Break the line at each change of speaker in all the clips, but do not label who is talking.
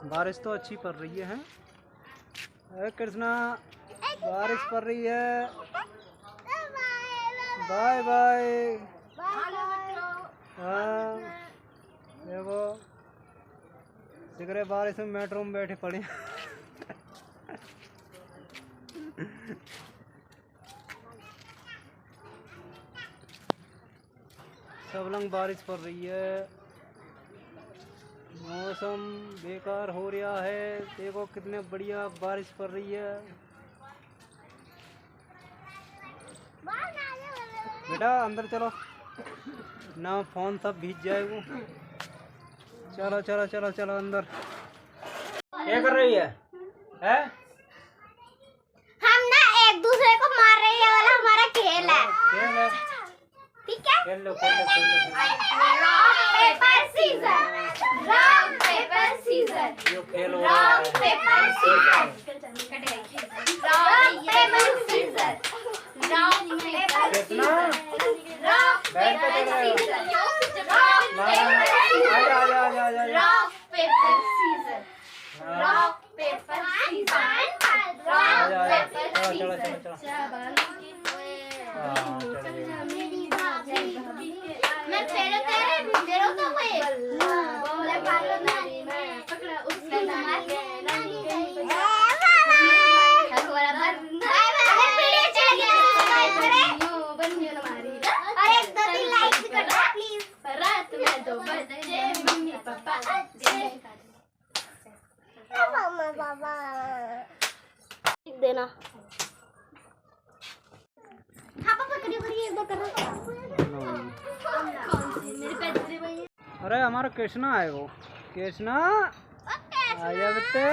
बारिश तो अच्छी पड़ रही है। अरे कृष्णा, बारिश पड़ रही है। Bye bye. हाँ देखो सिगरे बारिश में मेट्रो में बैठे पड़े। सब लंग बारिश पड़ रही है। मौसम बेकार हो रहा है। देखो कितने बढ़िया बारिश पड़ रही है। बेटा अंदर चलो ना, फोन सब भीग जाएगा। चलो चलो चलो चलो अंदर। क्या कर रही है? हैं?
हम ना एक दूसरे को मार रहे हैं, वाला हमारा खेल है।
खेल है?
ठीक है?
खेल लो खेल लो खेल लो।
Rock paper scissor, rock paper scissor,
जो खेल हो रहा है।
Rock paper scissor, rock paper scissor, rock paper scissor, rock paper scissor, rock paper scissor, rock paper scissor, rock paper scissor. मैं तेरे तेरे तो कोई बोले पालो नारी मैं पकड़ा उसने मार के हमारा अगर वीडियो चल गया नो बनियो ना मारी। अरे 2-3 लाइक कर दो प्लीज। रात में 2 बजे मम्मी पापा आजे मम्मा पापा देना। हाँ पापा करिए एक बार करना।
अरे हमारा कृष्णा है वो। कृष्णा आजा बेटे,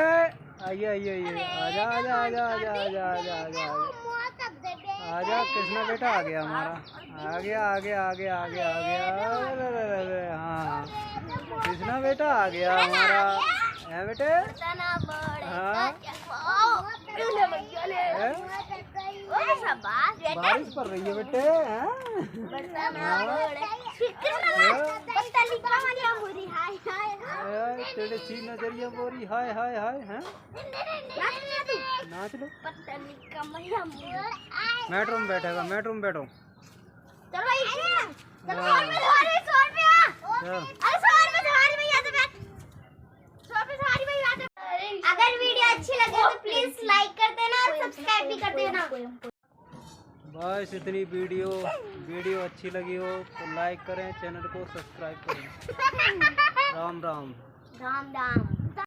आइए आइए आइए, आजा आजा आजा आजा आजा आजा आजा आजा। कृष्णा बेटा आ गया हमारा, आ गया आ गया आ गया आ गया आ गया। हाँ कृष्णा बेटा आ गया हमारा है बेटे। हाँ बारिश पड़ रही है बेटे। तेरे ची नजरिया बोरी हाय हाय हाय। हैं नाच लो। मेट्रो में बैठेगा, मेट्रो में बैठो।
अगर वीडियो अच्छी लगे तो प्लीज लाइक कर देना और सब्सक्राइब भी कर देना।
बस इतनी वीडियो अच्छी लगी हो तो लाइक करें, चैनल को सब्सक्राइब करें। राम राम।
राम राम।